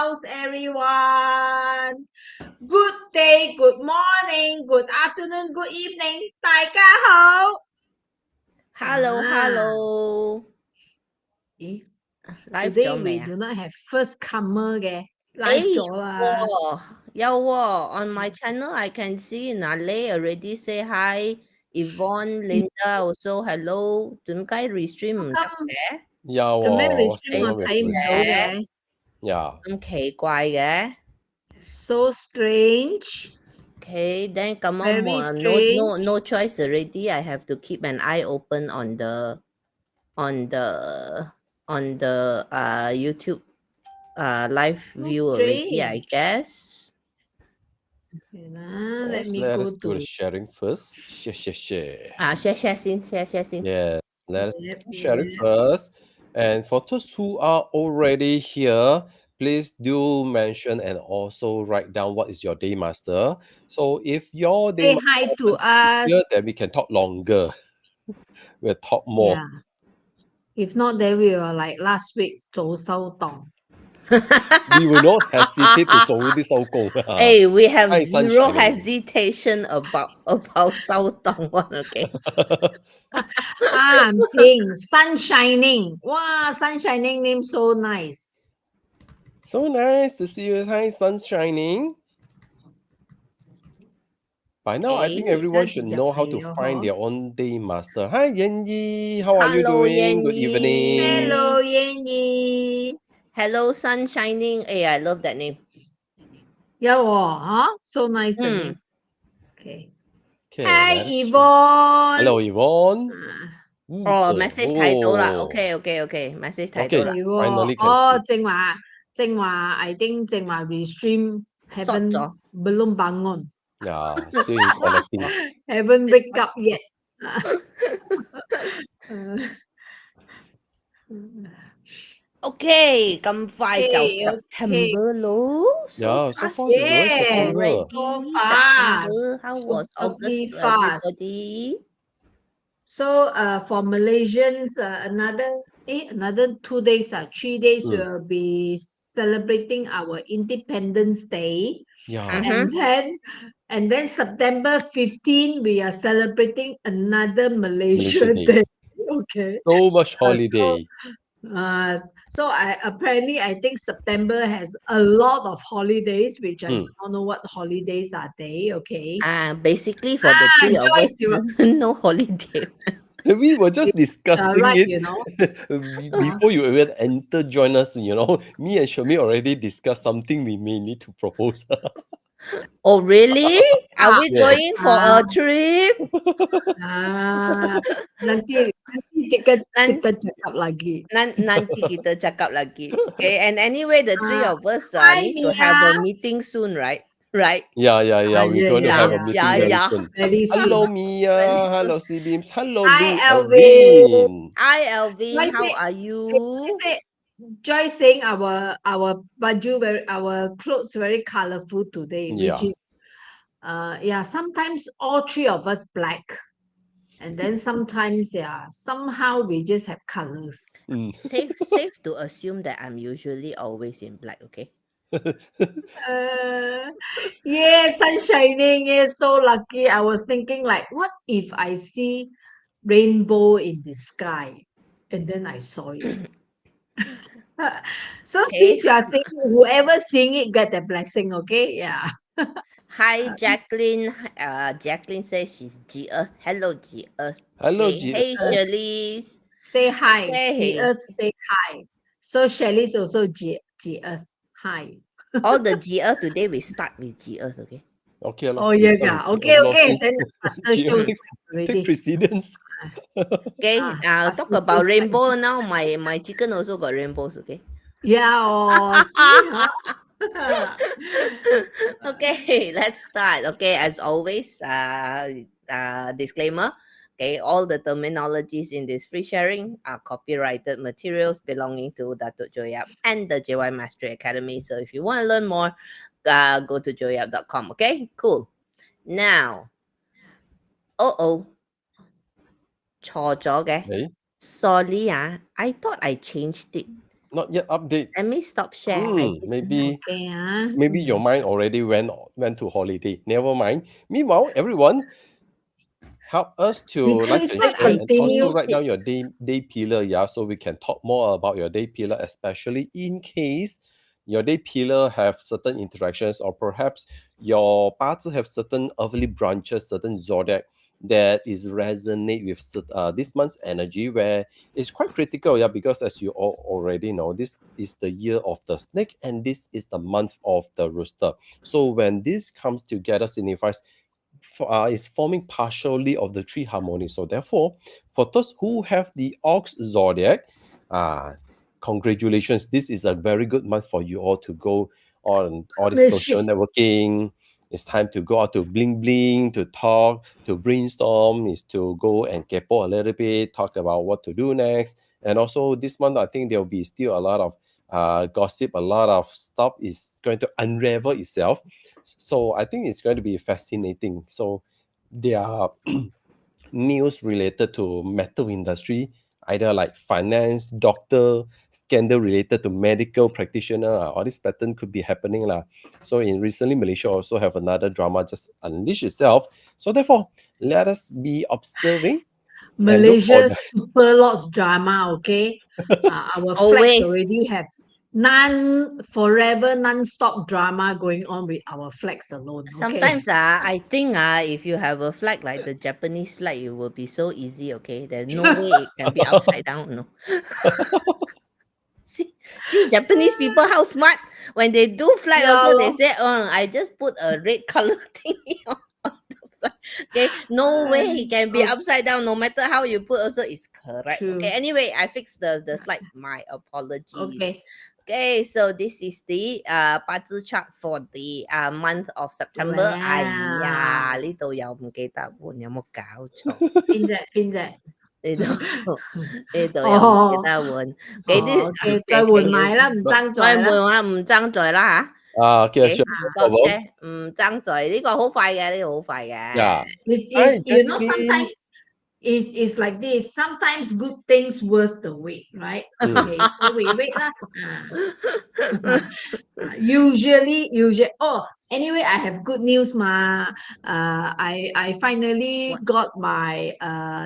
How's everyone? Good day, good morning, good afternoon, good evening. 大家好。 Hello, hello. 咦 Live Today 咗未 we 啊？ do not have first comer 嘅 live 咗啦。有喎 On my channel, I can see Nale already say hi. Yvonne, Linda also hello. 點解 restream 唔得嘅？做咩我 restream 我睇唔到嘅？咁奇怪嘅。So strange. Okay, then come Very on, strange. no choice already. I have to keep an eye open on the YouTube live view already, I Strange. guess. Let me let go us do the to sharing first. Share. Share 先。 Yes, let us Yep, sharing yep. first. And for those who are already here, please do mention and also write down what is your day master. So if your day Say master hi to happen us. here, then we can talk longer. We'll talk more. Yeah. If not, then we were like last week 早收檔。We will not hesitate to 早啲收工。Hey, we have Hi, zero sunshine. hesitation about 收檔 one, okay? I'm seeing sun shining. Wow, sun shining name so nice. So nice to see you. Hi, sun shining. By now, I think everyone should know how to find their own day master. Hi, Yanyi. How are you Hello, doing? Good Yanyi. evening. Hello, Yanyi. Hello, sun shining. Hey, I love that name. Yeah, huh? So nice the name. Okay. Hi, let's share. Yvonne. Hello, Yvonne. message 睇到啦。Okay. Message 睇到啦。Finally can see. 正話 I think 正話 restream haven't 咗。belum bangun. Yeah, still in connecting. Haven't wake up yet. Okay, 咁快就 September 咯。Yeah, so fast is already September. So fast. September. How was August to Fast. everybody? So for Malaysians, another 2 days, 3 days we'll be celebrating our Independence Day. Yeah. And then September 15, we are celebrating another Malaysia Malaysian Day. Day. Okay. So much holiday. So I think September has a lot of holidays, which I don't know what holidays are they. Okay. Basically for the three of us, no holiday. We were just discussing right, it you know. before you even enter, join us. Me and Shami already discussed something we may need to propose. Oh, really? Are we going for a trip? Nanti kita cakap lagi. Nanti kita cakap lagi. Okay, and anyway, the three of us need to have a meeting soon, right? Right? Yeah. We're going to have a meeting very soon. Very soon. Hello, Mia. Hello, C-Beams. Hello, Hi, Alvin. Hi, Alvin. How are you? Joy saying our baju our clothes very colorful today, which is sometimes all three of us black, and then sometimes somehow we just have colors. Safe to assume that I'm usually always in black. Okay. Sun shining. Yes, so lucky. I was thinking like, what if I see rainbow in the sky, and then I saw it. So since you are saying, whoever seeing it get the blessing, okay? Yeah. Hi, Jacqueline. Jacqueline says she's G Earth. Hello, G Earth. Hello, Okay. G. Hey, Shirley. Say hi. Okay. G Earth say hi. So Shelly's also G Earth. Hi. All the G Earth today we start with G Earth, okay? Okay. Oh yeah. Okay. Then master shows already. Take precedence. Okay. Talk about rainbow now. My chicken also got rainbows, okay? Yeah. Okay, let's start. Okay, as always, disclaimer. Okay, all the terminologies in this free sharing are copyrighted materials belonging to Datuk Joyap and the JY Mastery Academy. So if you want to learn more, go to joyap.com. Okay, cool. Now,錯咗嘅. Hey? Sorry, I thought I changed it. Not yet update. Let me stop share. I didn't. Maybe Okay, your mind already went to holiday. Never mind. Meanwhile, everyone, help us we to like please and not share I and also continue. changed write it. down your day pillar, yeah, so we can talk more about your day pillar, especially in case your day pillar have certain interactions, or perhaps your parts have certain early branches, certain zodiac that is resonate with this month's energy, where it's quite critical, yeah, because as you all already know, this is the year of the snake and this is the month of the rooster. So when this comes together signifies is forming partially of the three harmonies. So therefore, for those who have the ox zodiac, uh, congratulations. This is a very good month for you all to go on all this social Shit. networking. It's time to go out to bling bling, to talk, to brainstorm, is to go and kepo a little bit, talk about what to do next. And also this month, I think there'll be still a lot of gossip, a lot of stuff is going to unravel itself. So I think it's going to be fascinating. So there are news related to metal industry, either like finance, doctor, scandal related to medical practitioner. All this pattern could be happening lah. So in recently, Malaysia also have another drama just unleash itself. So therefore, let us be observing and look for Malaysia the super lots drama, okay? Our flags Always. already have forever non-stop drama going on with our flags alone, okay? Sometimes I think if you have a flag like the Japanese flag, it will be so easy, okay? There's no way it can be upside down, no. See Japanese people how smart. When they do flag Yeah, also, they lor. say, oh, I just put a red color thing on the flag. Okay, no way it can be Oh, upside down. No matter how you put also, it's correct. Okay, true. anyway, I fixed the slide. My apologies. Okay. Okay, so this is the Bazi chart for the month of September. 哎呀，Wow. 呢度又唔記得換，有冇搞錯？Pin that, pin that. 呢度呢度又唔記哦，得換，幾啲 OK，再換你係要埋啦，唔but, 爭再在啦。換啊，唔爭在啦嚇。okay, sure, no Stop problem. 啫，唔爭在呢個好快嘅，呢個好快嘅。Yeah. Is Hi, sometimes Jacqueline. is like this. Sometimes good things worth the wait, right? Mm. Okay, so we wait lah. Usually. Oh, anyway, I have good news, ma. I finally What? got my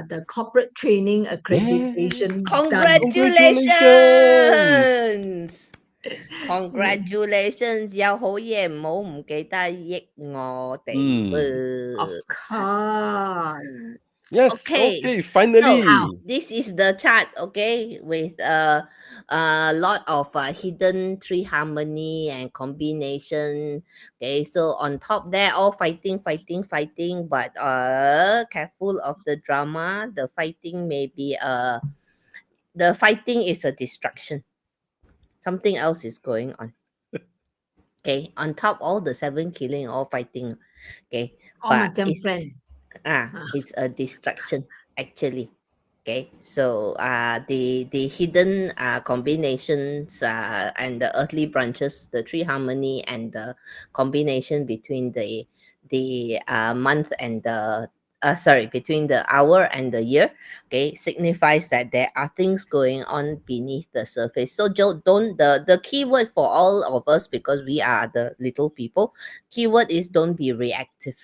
the corporate training Yeah. accreditation done. Congratulations. Congratulations！ Congratulations！有好嘢唔好唔記得益我哋 Mm. Of 喎。course. Yes. Okay, Okay. so How? Finally. this is the chart, okay, with a lot of hidden tree harmony and combination. Okay, so on top there, all fighting, but careful of the drama. The fighting may be the fighting is a distraction. Something else is going on. Okay, on top all the seven killing, all fighting. Okay, Oh, but macam friend. it's a distraction actually. Okay, so the hidden combinations and the earthly branches, the tree harmony and the combination between the month and the between the hour and the year, okay, signifies that there are things going on beneath the surface. So don't the keyword for all of us, because we are the little people, keyword is don't be reactive.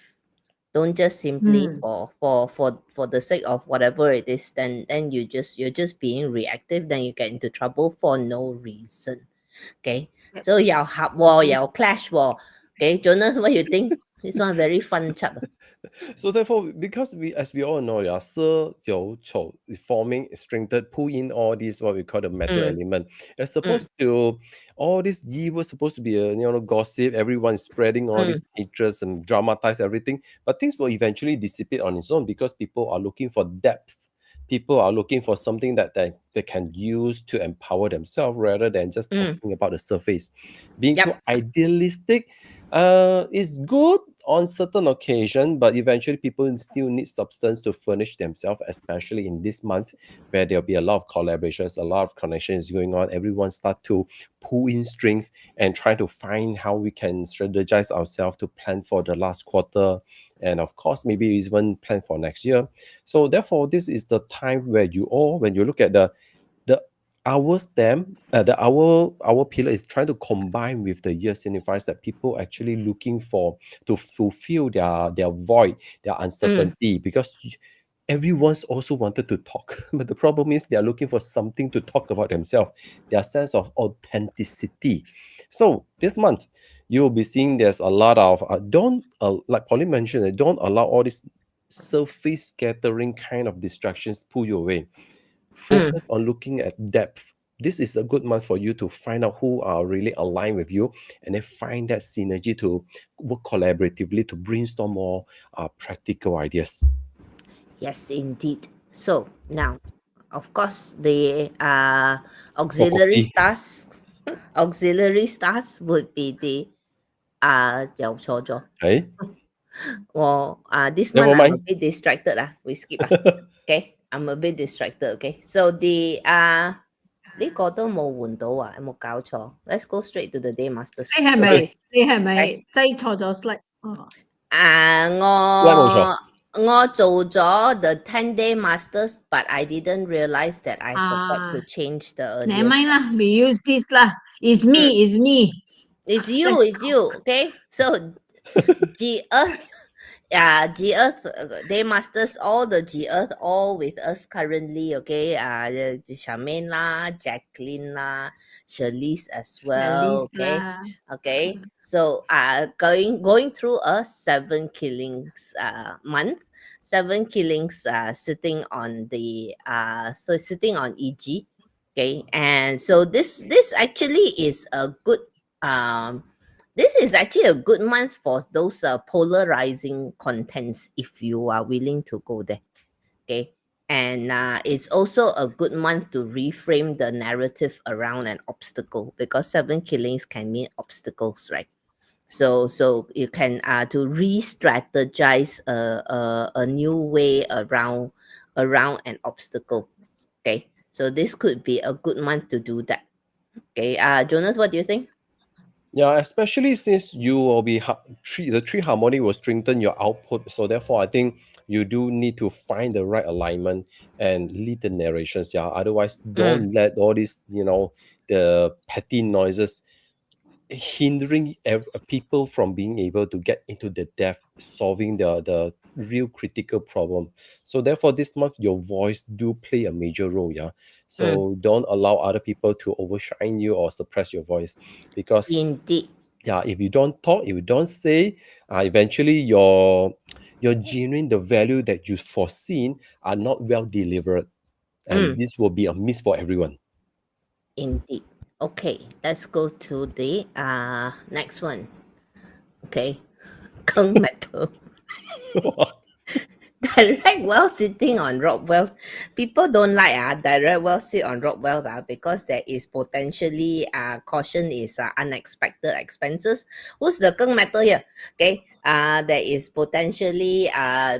Don't just simply Hmm. for the sake of whatever it is, then you're just being reactive, then you get into trouble for no reason. Okay, Yep. so 有合喎，有 clash 喎。Okay, Jonas, what you think? This one very fun chat. So therefore, because we, as we all know, yeah, Sir Yo Cho is forming, strengthened, pull in all these what we call the metal Mm, element. As mm, supposed to all this Yi was supposed to be a gossip, everyone is spreading all mm, these interests and dramatize everything. But things will eventually dissipate on its own because people are looking for depth. People are looking for something that they can use to empower themselves rather than just mm. talking about the surface. Being too Yep. idealistic is good on certain occasion, but eventually people still need substance to furnish themselves, especially in this month where there'll be a lot of collaborations, a lot of connections going on. Everyone start to pull in strength and try to find how we can strategize ourselves to plan for the last quarter, and of course maybe even plan for next year. So therefore, this is the time where you all, when you look at the our stem, our pillar is trying to combine with the year, signifies that people actually looking for to fulfill their void, their uncertainty, because everyone's also wanted to talk, but the problem is they are looking for something to talk about themselves, their sense of authenticity. So this month you'll be seeing there's a lot of don't like Pauline mentioned, don't allow all these surface scattering kind of distractions pull you away. Focus on looking at depth. This is a good month for you to find out who are really aligned with you, and then find that synergy to work collaboratively to brainstorm more practical ideas. Yes, indeed. So now, of course, the auxiliary Property. stars, auxiliary stars would be the 有錯咗。 Hey, Well, this never month I'm a mind. bit distracted. We skip. Okay, I'm a bit distracted. Okay, so the 呢個都冇換到啊，有冇搞錯？ Let's go straight to the day masters. 你係咪你係咪擠錯咗 slide？哦，拉冇錯。我做咗 the 10-day masters, but I didn't realize that I forgot to change the never earlier. mind lah, we use this lah. It's me, it's me. It's you, Let's it's you. Okay, so the earth. G Earth Day Masters, all the G Earth, all with us currently, okay? The Charmaine lah, Jacqueline lah, Charlize as well, okay? Lisa. Okay, so going through a 7 killings month, 7 killings sitting on the sitting on EG, okay? And so this actually is a good this is actually a good month for those polarizing contents if you are willing to go there. Okay. And it's also a good month to reframe the narrative around an obstacle, because 7 killings can mean obstacles, right? So you can to re-strategize a new way around an obstacle. Okay. So this could be a good month to do that. Okay. Jonas, what do you think? Yeah, especially since you will be the three harmony will strengthen your output. So therefore, I think you do need to find the right alignment and lead the narrations. Yeah, otherwise, don't let all these the petty noises hindering people from being able to get into the depth, solving the real critical problem. So therefore, this month your voice do play a major role. Yeah, so don't allow other people to overshine you or suppress your voice, because Indeed. yeah, if you don't talk, if you don't say, eventually your genuine, the value that you foreseen are not well delivered, and this will be a miss for everyone. Indeed. Okay, let's go to the next one. Okay. Kung metal. Direct wealth sitting on rock wealth. People don't like direct wealth sit on rock wealth because there is potentially caution is unexpected expenses. Who's the kung metal here? Okay. There is potentially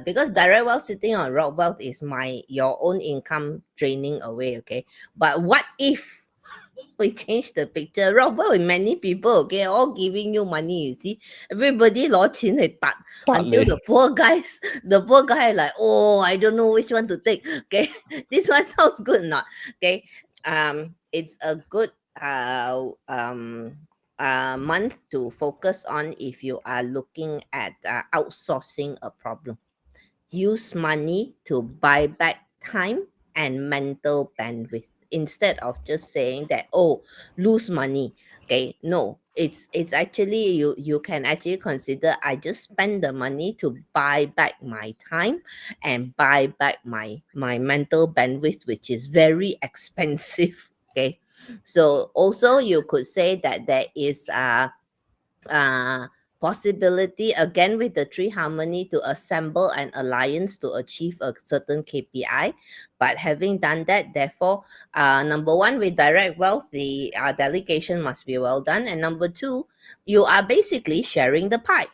because direct wealth sitting on rock wealth is your own income draining away. Okay. But what if we change the picture? Rock wealth with many people, okay, all giving you money, you see. Everybody 攞錢嚟揼 until the poor guy like, oh, I don't know which one to take. Okay. This one sounds good not? Okay. It's a good month to focus on if you are looking at outsourcing a problem. Use money to buy back time and mental bandwidth, instead of just saying that, oh, lose money. Okay, no, it's actually you can actually consider, I just spend the money to buy back my time and buy back my mental bandwidth, which is very expensive. Okay, so also you could say that there is possibility again with the tree harmony to assemble an alliance to achieve a certain KPI. But having done that, therefore, number one, with direct wealth, the delegation must be well done, and number two, you are basically sharing the pie.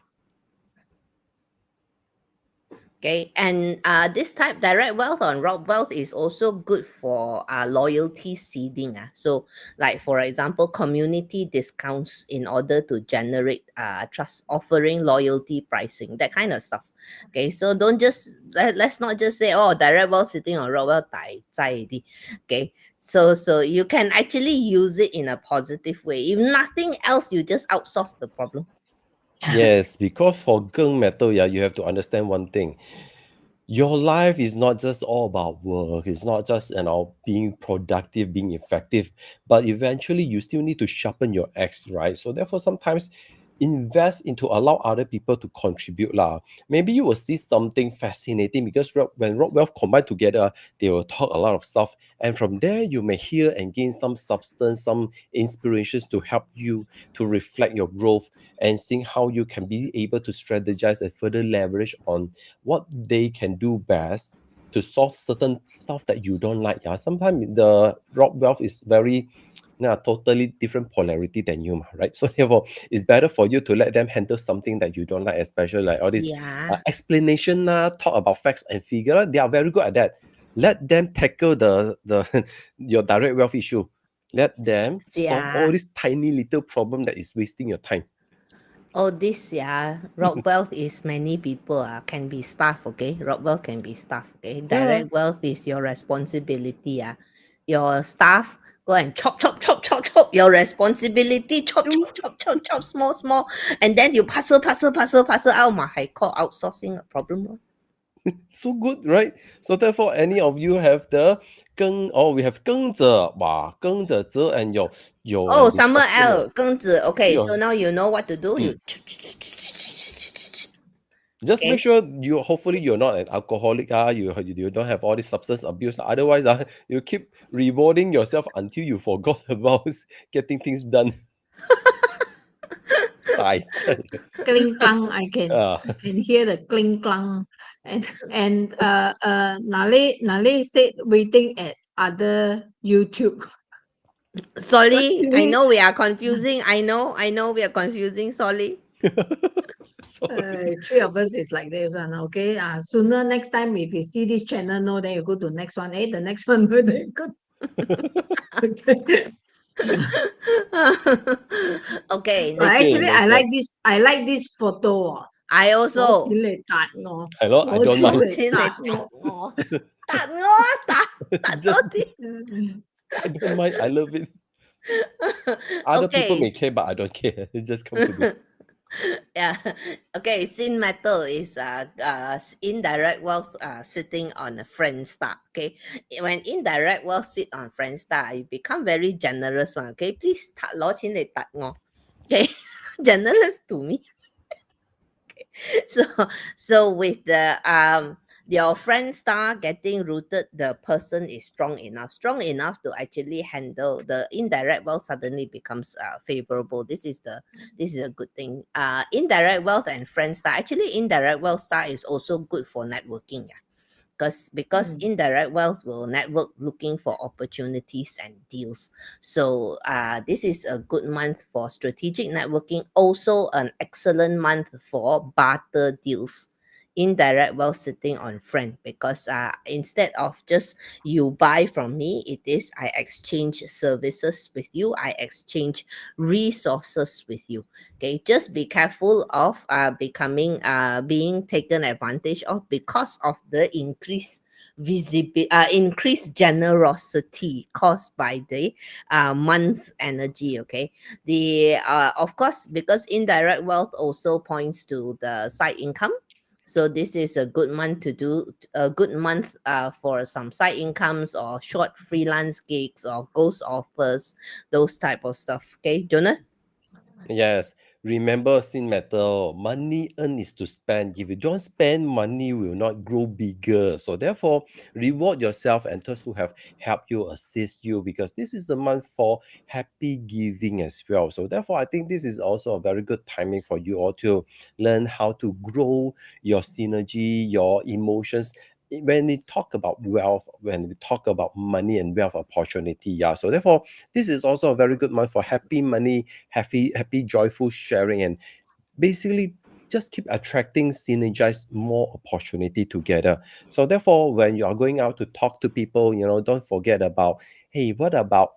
Okay, and this type direct wealth on rock wealth is also good for loyalty seeding. So, like for example, community discounts in order to generate trust, offering loyalty pricing, that kind of stuff. Okay, so don't just let's not just say, oh, direct wealth sitting on rock wealth, okay. So you can actually use it in a positive way. If nothing else, you just outsource the problem. Yes, because for Geng metal, yeah, you have to understand one thing. Your life is not just all about work. It's not just being productive, being effective, but eventually you still need to sharpen your axe, right? So therefore, sometimes invest into allow other people to contribute lah. Maybe you will see something fascinating because when Rock Wealth combine together, they will talk a lot of stuff, and from there you may hear and gain some substance, some inspirations to help you to reflect your growth and seeing how you can be able to strategize and further leverage on what they can do best to solve certain stuff that you don't like. Yeah, sometimes the Rock Wealth is very totally different polarity than you, right? So therefore, it's better for you to let them handle something that you don't like, especially like all this Yeah. explanation, talk about facts and figure. They are very good at that. Let them tackle the your direct wealth issue. Let them solve all Yeah. this tiny little problem that is wasting your time. Oh, this, yeah. Rock wealth is many people can be staff, okay? Rock wealth can be staff, okay? Yeah. Direct wealth is your responsibility. Your staff go and chop, chop, chop, chop, chop. Your responsibility, chop, chop, chop, chop, chop, small, small. And then you parcel, parcel, parcel, parcel out. I call outsourcing a problem. Lor. So good, right? So therefore, any of you have the we have 耕者, wow, 耕者者 and your Oh, when we summer parcel L, 庚子. Okay, so your now you know what to do. mm, You just make okay. sure you hopefully you're not an alcoholic, you don't have all this substance abuse. Otherwise, you keep rewarding yourself until you forgot about getting things done. 呆着 Cling clang, Ah, I can hear the cling clang. And Nale said waiting at other YouTube. Sorry, I Actually, know we are confusing. I know we are confusing. Sorry. sorry. three of us is like this one, okay? Sooner next time if you see this channel, no, then you go to next one. The next one, no, then you go. Okay, But next Okay, one. actually, next one. I like this photo. I 攞 also 錢嚟答我，Hello, I 攞 don't 錢 mind. 嚟 Chin 答 嚟我。答Just 多啲。嗯 I don't mind. I love it. Other people Okay. may care, but I don't care. It just come to me. Yeah. Okay. Sin metal is indirect wealth sitting on a friend star. Okay. When indirect wealth sit on friend star, you become very generous one. Okay. Please 攞錢嚟答我. Okay. Generous to me. so so with the your friend star getting rooted, the person is strong enough to actually handle the indirect wealth suddenly becomes favorable. This is a good thing. Indirect wealth and friend star, actually indirect wealth star is also good for networking. Yeah, because indirect wealth will network looking for opportunities and deals. So this is a good month for strategic networking, also an excellent month for barter deals. Indirect wealth sitting on friend, because instead of just you buy from me, it is I exchange services with you, I exchange resources with you. Okay, just be careful of being taken advantage of because of the increased generosity caused by the month energy. Okay, the of course, because indirect wealth also points to the side income. So this is a good month to do a good month for some side incomes or short freelance gigs or ghost offers, those type of stuff. Okay, Jonathan. Yes. Remember, sin metal, money earned is to spend. If you don't spend, money will not grow bigger. So therefore, reward yourself and those who have helped you, assist you, because this is the month for happy giving as well. So therefore, I think this is also a very good timing for you all to learn how to grow your synergy, your emotions. When we talk about wealth, when we talk about money and wealth opportunity, yeah. So therefore, this is also a very good month for happy money, happy, joyful sharing, and basically just keep attracting, synergize more opportunity together. So therefore, when you are going out to talk to people, don't forget about, hey, what about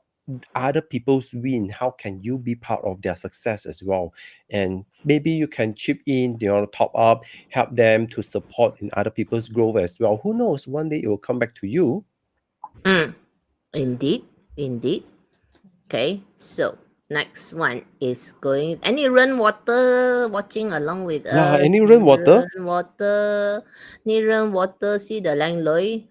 other people's win? How can you be part of their success as well? And maybe you can chip in, top up, help them to support in other people's growth as well. Who knows? One day it will come back to you. Indeed. Indeed. Okay, so next one is going. Any rainwater watching along with Yeah, us? any rainwater? Rainwater, ni rainwater. See the lang loi.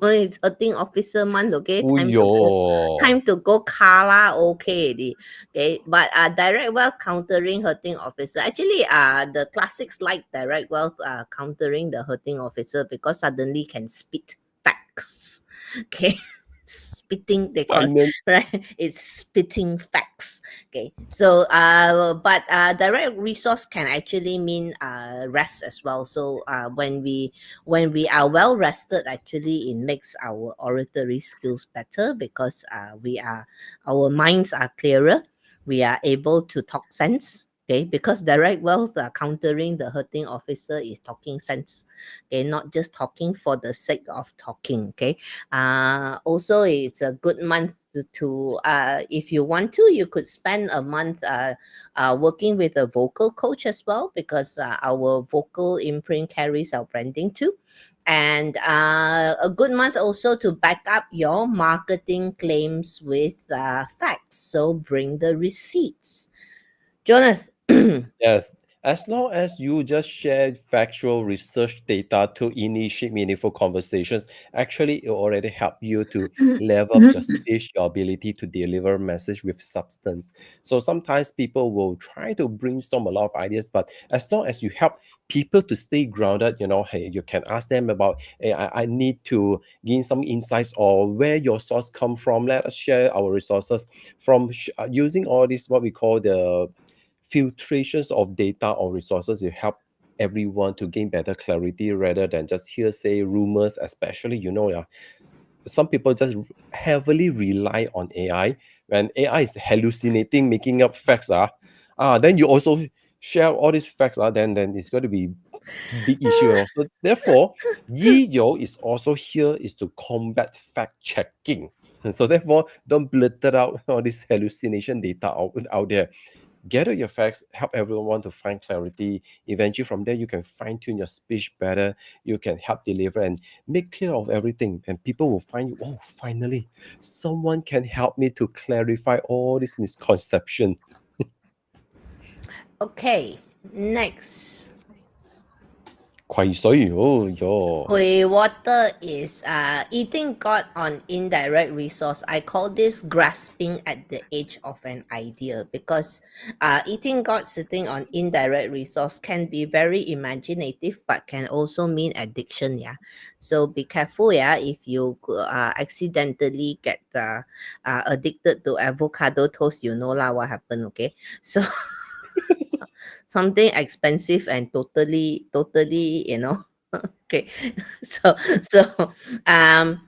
It's hurting officer month. Okay, Oh, yo. time to go kala. Okay, okay. But direct wealth countering hurting officer. Actually, the classics like direct wealth countering the hurting officer because suddenly can spit facts. Okay. Spitting, they call it, Finally. right? It's spitting facts. Okay, so but direct resource can actually mean rest as well. So when we are well rested, actually it makes our oratory skills better because our minds are clearer. We are able to talk sense. Okay, because direct wealth countering the hurting officer is talking sense. Okay, not just talking for the sake of talking. Okay, also it's a good month to if you want to, you could spend a month working with a vocal coach as well because our vocal imprint carries our branding too. And a good month also to back up your marketing claims with facts, so bring the receipts. Jonathan. Yes, as long as you just share factual research data to initiate meaningful conversations, actually it already help you to level up your speech, your ability to deliver message with substance. So sometimes people will try to brainstorm a lot of ideas, but as long as you help people to stay grounded, hey, you can ask them about, hey, I need to gain some insights or where your source come from. Let us share our resources from using all this what we call the filtrations of data or resources. You help everyone to gain better clarity rather than just hearsay rumors, especially yeah, some people just heavily rely on AI. When AI is hallucinating, making up facts, then you also share all these facts, then it's going to be big issue. So therefore, Yi Yo is also here is to combat fact checking. So therefore, don't blurt out all this hallucination data out there. Gather your facts, help everyone to find clarity. Eventually, from there, you can fine tune your speech better. You can help deliver and make clear of everything. And people will find you, oh, finally, someone can help me to clarify all this misconception. Okay, next. 癸水, oh, yo. Hui water is eating God on indirect resource. I call this grasping at the edge of an idea because eating God sitting on indirect resource can be very imaginative but can also mean addiction. Yeah, so be careful. Yeah, if you accidentally get addicted to avocado toast, you know lah what happened. Okay, so something expensive and totally okay. so so um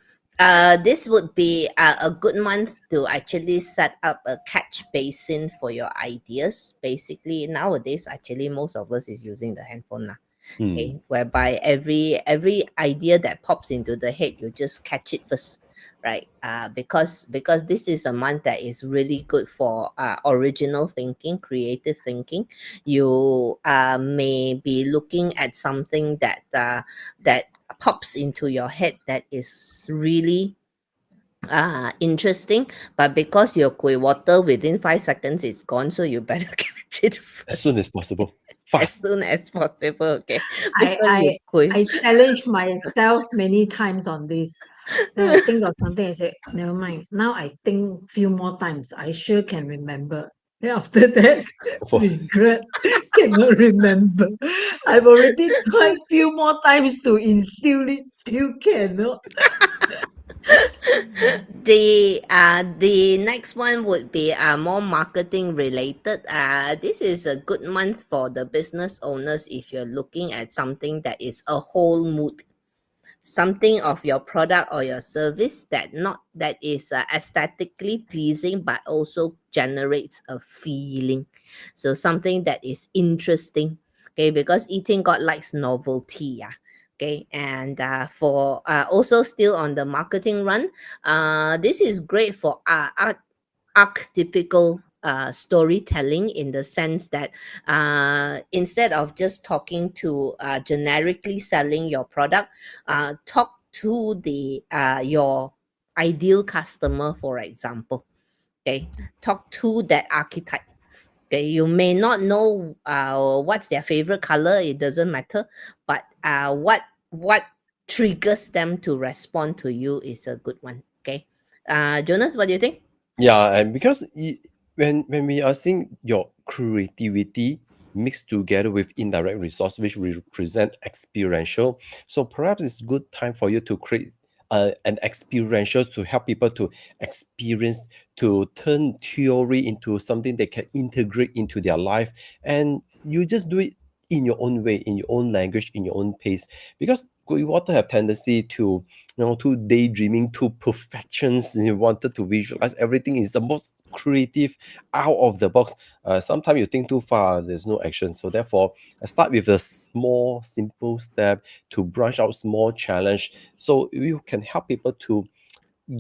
this would be a good month to actually set up a catch basin for your ideas. Basically nowadays actually most of us is using the handphone now. Hmm. Okay, whereby every idea that pops into the head, you just catch it first, right? Because this is a month that is really good for original thinking, creative thinking. You may be looking at something that pops into your head that is really interesting, but because your koi water within 5 seconds is gone, so you better catch it As soon first as possible. as Fast. soon as possible. Okay, I because you I koi. I challenge myself many times on this. Then I think of something, I say, never mind. Now I think few more times. I sure can remember. Then after that, regret, cannot remember. I've already tried few more times to instill it, still cannot. The next one would be more marketing related. This is a good month for the business owners if you're looking at something that is a whole mood, something of your product or your service that is aesthetically pleasing but also generates a feeling. So something that is interesting. Okay, because eating God likes novelty. Yeah. Okay, and for also still on the marketing run, this is great for archetypical storytelling in the sense that instead of just talking to generically selling your product, talk to the your ideal customer, for example. Okay, talk to that archetype. Okay, you may not know what's their favorite color. It doesn't matter, but what triggers them to respond to you is a good one. Okay, Jonas, what do you think? Yeah, and because when we are seeing your creativity mixed together with indirect resource, which represent experiential, so perhaps it's good time for you to create an experiential to help people to experience, to turn theory into something they can integrate into their life, and you just do it in your own way, in your own language, in your own pace. Because we want to have tendency to to daydreaming, to perfections, and you wanted to visualize everything is the most creative, out of the box. Sometimes you think too far, there's no action. So therefore, I start with a small, simple step to brush out small challenge, so you can help people to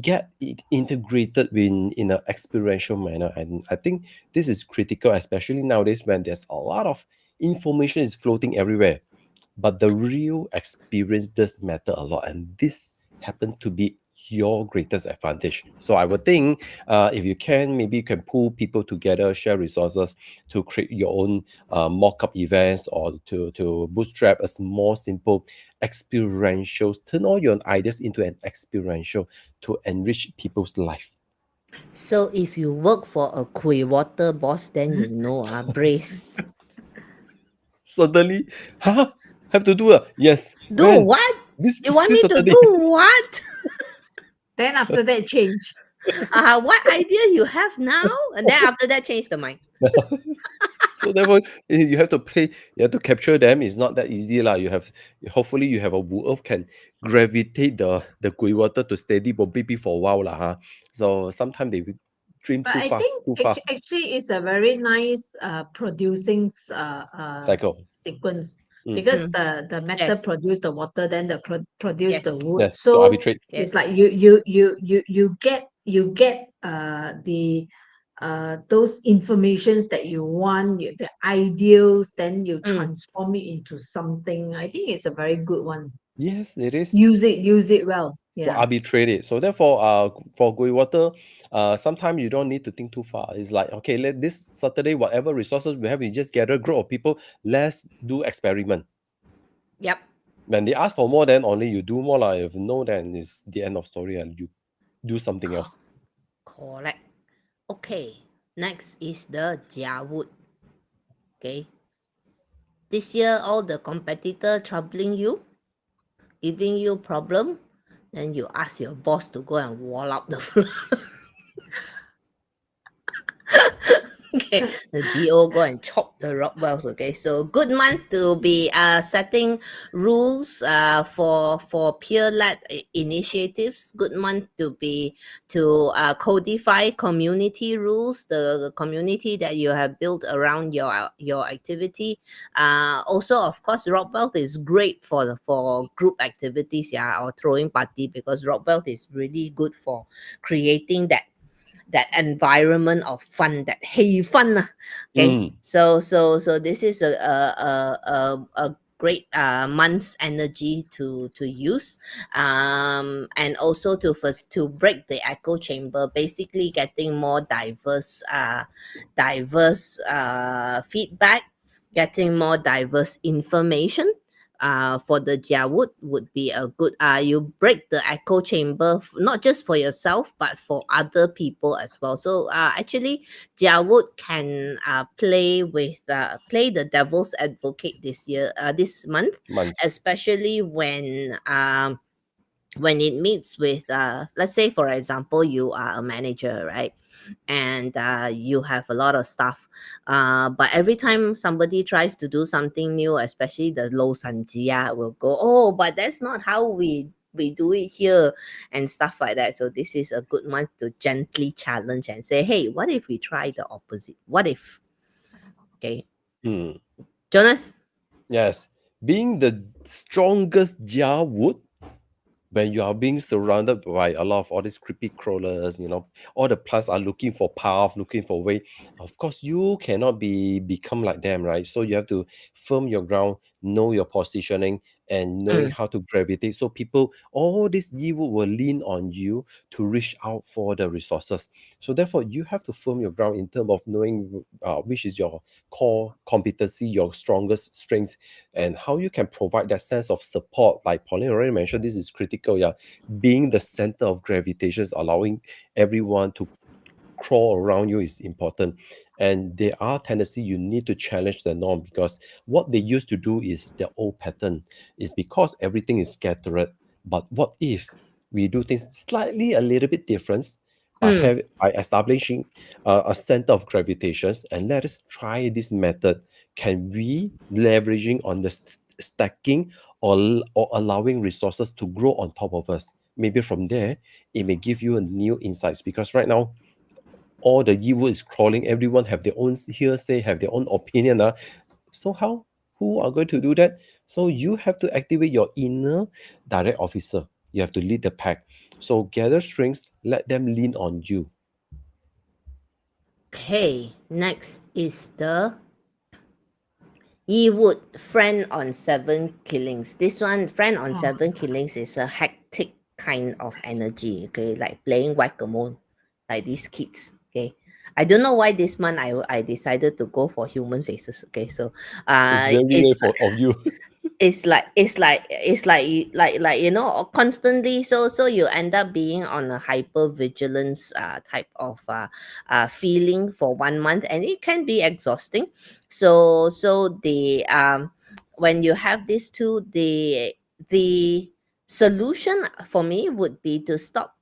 get it integrated in an experiential manner. And I think this is critical, especially nowadays when there's a lot of information is floating everywhere, but the real experience does matter a lot, and this happen to be your greatest advantage. So I would think, if you can, maybe you can pull people together, share resources to create your own mock-up events, or to bootstrap a small simple experientials, turn all your ideas into an experiential to enrich people's life. So if you work for a Kui Water boss, then you know, brace. Suddenly, huh? Have to do yes. Do When? what? This You want this me to Saturday. do what? Then after that, change. What idea you have now? And then after that, change the mind. So therefore, you have to play. You have to capture them. It's not that easy, lah. You have, hopefully you have a Wu Earth can gravitate the Gui water to steady baby for a while, lah. Huh? So sometimes they will dream But too I fast, think too far. actually it's a very nice producing Cycle. sequence, Mm. because the metal Yes. produce the water, then the produce the Yes. wood. Yes, to So arbitrate. Yes. it's like you get the those informations that you want, the ideals, then you transform it into something. I think it's a very good one. Yes, it is. Use it well. To Yeah. arbitrate it. So therefore, for Gui water, sometimes you don't need to think too far. It's like, okay, let this Saturday, whatever resources we have, we just gather a group of people. Let's do experiment. Yep. When they ask for more, then only you do more. Like, if no, then it's the end of story and you do something else. Correct. Okay. Next is the Jiawood. Okay. This year, all the competitor troubling you, giving you problem, then you ask your boss to go and wall up the floor. Okay, the DO go and chop the rock wells. Okay, so good month to be setting rules for peer-led initiatives. Good month to be to codify community rules, the community that you have built around your activity. Also, of course, rock belt is great for group activities, yeah, or throwing party, because rock belt is really good for creating that environment of fun, that hey fun. Okay, Mm. so this is a great month's energy to use, and also to first to break the echo chamber, basically getting more diverse feedback, getting more diverse information. For the Jiawood would be a good, you break the echo chamber, not just for yourself but for other people as well. So actually Jiawood can play the devil's advocate this year, this month, Month. especially when it meets with, let's say for example you are a manager, right, and you have a lot of stuff, but every time somebody tries to do something new, especially the low sanjia will go, oh, but that's not how we do it here, and stuff like that. So this is a good one to gently challenge and say, hey, what if we try the opposite? What if? Okay, Mm. Jonas. Yes. Being the strongest Jia wood, when you are being surrounded by a lot of all these creepy crawlers, all the plants are looking for path, looking for way. Of course, you cannot become like them, right? So you have to firm your ground, know your positioning, and knowing how to gravitate. So people, all this yiwu will lean on you to reach out for the resources. So therefore, you have to firm your ground in terms of knowing which is your core competency, your strongest strength, and how you can provide that sense of support. Like Pauline already mentioned, this is critical. Yeah, being the center of gravitation, allowing everyone to crawl around you is important. And there are tendency you need to challenge the norm, because what they used to do is the old pattern. Is because everything is scattered. But what if we do things slightly a little bit different by establishing a center of gravitations, and let us try this method. Can we leveraging on the stacking, or allowing resources to grow on top of us? Maybe from there it may give you a new insights, because right now all the evil is crawling. Everyone have their own hearsay, have their own opinion. So who are going to do that? So you have to activate your inner direct officer. You have to lead the pack. So gather strengths, let them lean on you. Okay, next is the Yiwood friend on 7 killings. This one, friend on 7 killings, is a hectic kind of energy. Okay, like playing whack-a-mole, like these kids. Okay, I don't know why this month I decided to go for human faces. Okay, so It's very it's rare of you. like you know, constantly, so you end up being on a hyper vigilance type of feeling for 1 month, and it can be exhausting. So the when you have these two, the solution for me would be to stop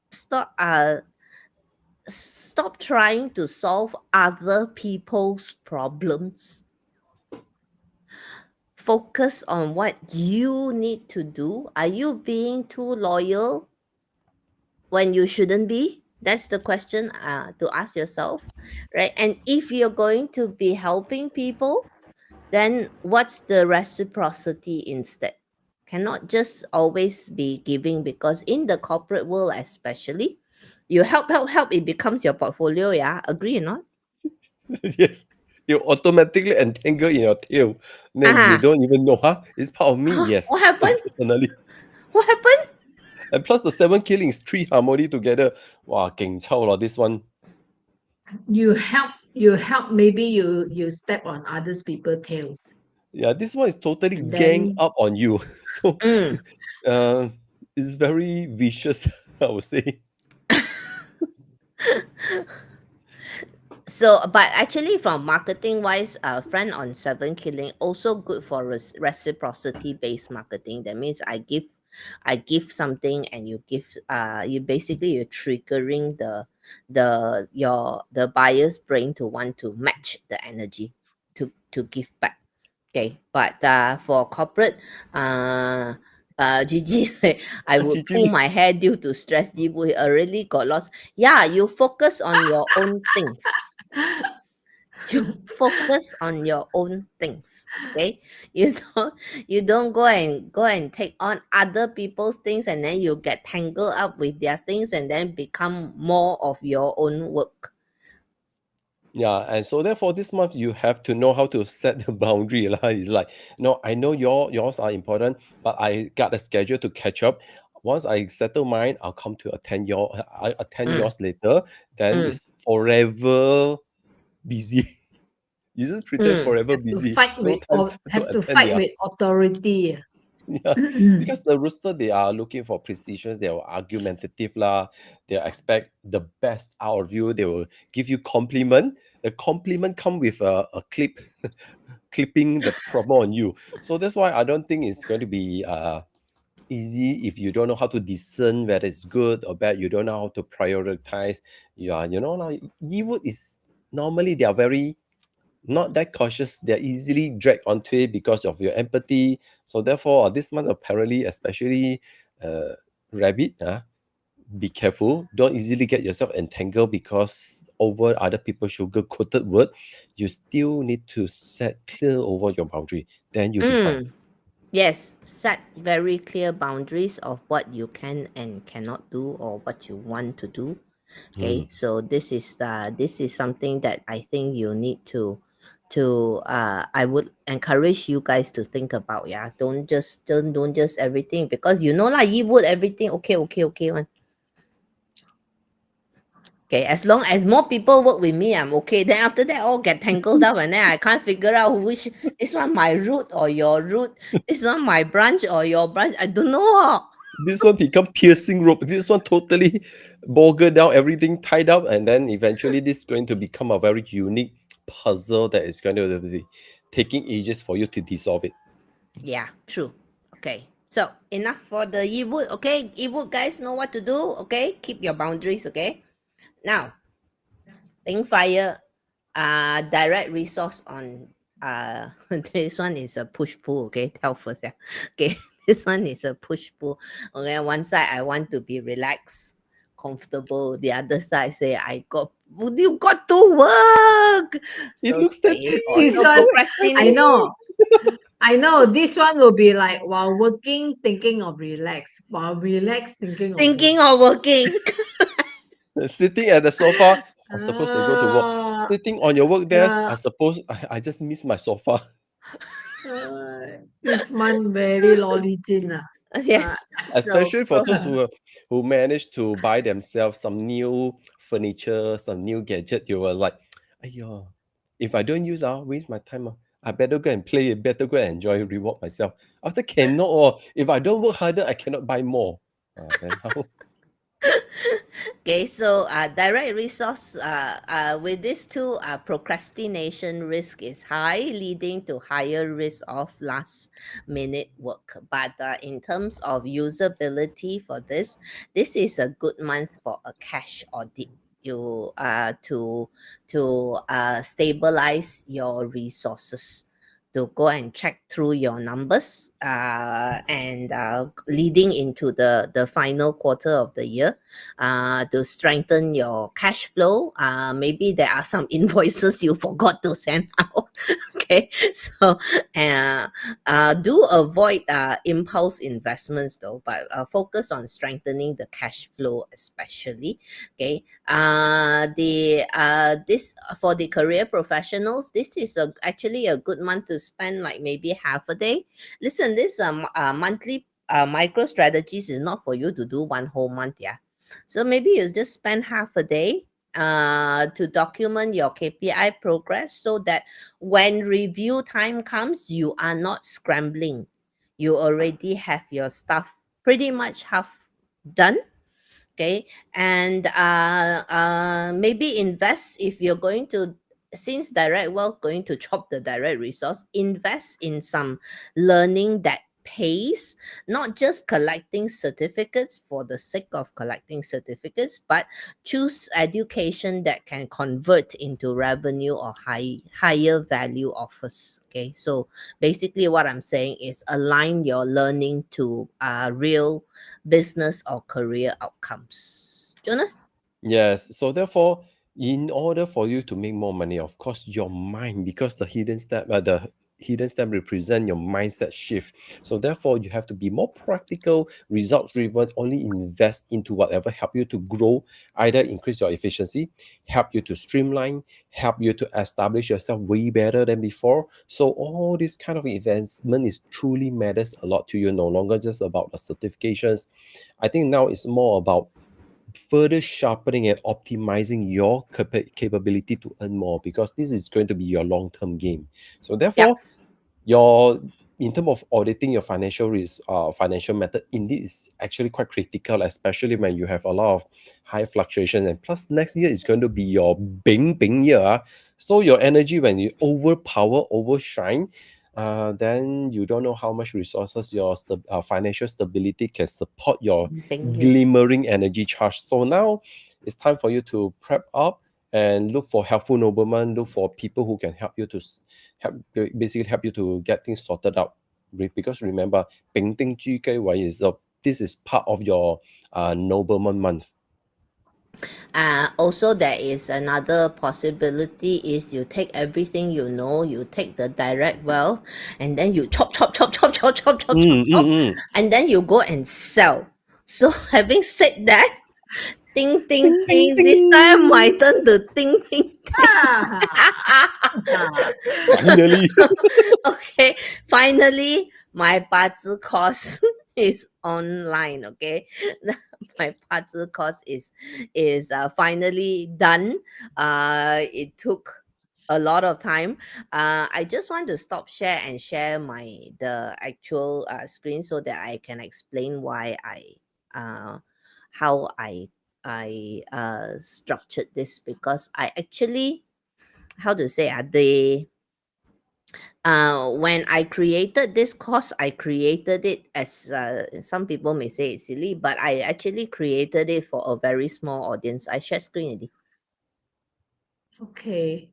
trying to solve other people's problems. Focus on what you need to do. Are you being too loyal when you shouldn't be? That's the question to ask yourself, right? And if you're going to be helping people, then what's the reciprocity instead? Cannot just always be giving, because in the corporate world especially, you help, it becomes your portfolio. Yeah, agree or not? Yes. You automatically entangle in your tail. Then you Ah, don't even know, it's part of me. Yes, what happened? unfortunately. What happened? And plus the 7 killings, 3 harmony together. Wow, geng chao lah, this one. You help. Maybe you step on others people's tails, Yeah, this one is totally and gang then up on you. So Mm. uh, it's very vicious, I would say. So, but actually, from marketing wise, friend on 7 killing also good for reciprocity based marketing. That means I give something, and you give. You basically, you're triggering the buyer's brain to want to match the energy to give back. Okay, but for corporate, Gigi, I would pull Gigi, my hair due to stress. Jibu already got lost. Yeah, you focus on your own things. You focus on your own things. Okay, you don't you don't go and take on other people's things, and then you get tangled up with their things, and then become more of your own work. yeah, and so therefore this month you have to know how to set the boundary lah. It's like, no, I know yours are important, but I got a schedule to catch up. Once I settle mine, I'll come to I attend Mm, yours later. Then mm, it's forever busy. You just pretend mm. forever have to busy. fight No with time or to have to attend fight yours. with authority. Yeah, because the rooster, they are looking for precision. They are argumentative lah. They expect the best out of you. They will give you compliment. The compliment come with a clip, clipping the problem on you. So that's why I don't think it's going to be easy if you don't know how to discern whether it's good or bad. You don't know how to prioritize. Like Yiwood is normally they are very not that cautious. They're easily dragged onto it because of your empathy. So therefore, this month apparently, especially rabbit, be careful. Don't easily get yourself entangled because over other people's sugar coated word. You still need to set clear over your boundary. Then you'll be fine. Mm. Yes, set very clear boundaries of what you can and cannot do, or what you want to do. Okay, Mm. so this is something that I think you need I would encourage you guys to think about. Yeah, don't just everything, because you know lah, ye would everything okay one. Okay, as long as more people work with me, I'm okay. Then after that, all get tangled up, and then I can't figure out which this one my root or your root, this one my branch or your branch. I don't know. This one become piercing rope. This one totally boggle down, everything tied up, and then eventually this is going to become a very unique puzzle that is going to be taking ages for you to dissolve it. Yeah, true. Okay, so enough for the e-wood. Okay, e-wood guys know what to do. Okay, keep your boundaries. Okay, now Pink Fire, direct resource on this one is a push pull. Okay, tell first. Yeah. Okay, this one is a push pull. Okay, one side I want to be relaxed, comfortable. The other side say you got to work. It So looks that stay or This so one, procrastinate. I know. This one will be like while working, thinking of relax. While relax, thinking of Thinking of working. sitting at the sofa, I'm supposed to go to work. Ah, Sitting on your work desk, yeah. I suppose I just miss my sofa. This month very lolly jin. Yes. So Especially for those who managed to buy themselves some new furniture, some new gadget, you were like, "Ayo, if I don't use, I'll waste my time. I better go and play it, better go and enjoy, reward myself. After cannot, or if I don't work harder, I cannot buy more. Then how?" okay, so direct resource with these two, procrastination risk is high, leading to higher risk of last minute work. But in terms of usability for this is a good month for a cash audit. You to stabilize your resources, to go and check through your numbers, and leading into the final quarter of the year, to strengthen your cash flow. Maybe there are some invoices you forgot to send out. Okay, so do avoid impulse investments though, but focus on strengthening the cash flow especially. Okay, the this for the career professionals, this is actually a good month to spend like maybe half a day. Listen, this monthly micro strategies is not for you to do one whole month. Yeah, so maybe you just spend half a day to document your KPI progress, so that when review time comes, you are not scrambling. You already have your stuff pretty much half done. Okay, and maybe invest, if you're going to, since direct wealth going to chop the direct resource, invest in some learning that pays, not just collecting certificates for the sake of collecting certificates, but choose education that can convert into revenue or higher value offers. Okay, so basically what I'm saying is align your learning to real business or career outcomes. Jonah? Yes. So therefore, in order for you to make more money, of course, your mind, because the hidden step represent your mindset shift. So therefore, you have to be more practical, result driven. Only invest into whatever help you to grow, either increase your efficiency, help you to streamline, help you to establish yourself way better than before. So all this kind of investment is truly matters a lot to you. No longer just about the certifications. I think now it's more about further sharpening and optimizing your capability to earn more, because this is going to be your long-term game. So therefore, your in terms of auditing your financial risk, financial method indeed is actually quite critical, especially when you have a lot of high fluctuation. And plus, next year is going to be your bing year. So your energy, when you overshine, then you don't know how much resources your financial stability can support your Thank you. glimmering energy charge. So now it's time for you to prep up and look for helpful noblemen, look for people who can help you to basically help you to get things sorted out. Because remember, 丙丁居居位 this is part of your nobleman month. Also, there is another possibility is you take everything you know, you take the direct wealth, and then you chop, and then you go and sell. So having said that, Ding, ding, ding. This time my turn to ding, ding, Finally. okay, finally, my Bazi course is online. Okay, my Bazi course is finally done. It took a lot of time. I just want to stop share and share the actual screen so that I can explain why how I structured this, because I actually, how to say, when I created this course, I created it as some people may say it's silly, but I actually created it for a very small audience. I share screen already. Okay.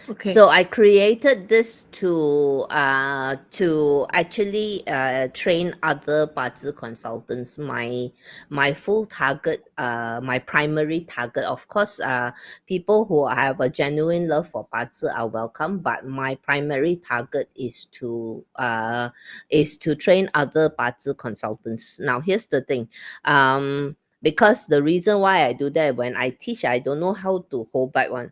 Okay. So I created this to actually train other Bazi consultants. My full target, my primary target, of course, people who have a genuine love for Bazi are welcome. But my primary target is to train other Bazi consultants. Now here's the thing, because the reason why I do that, when I teach, I don't know how to hold back one.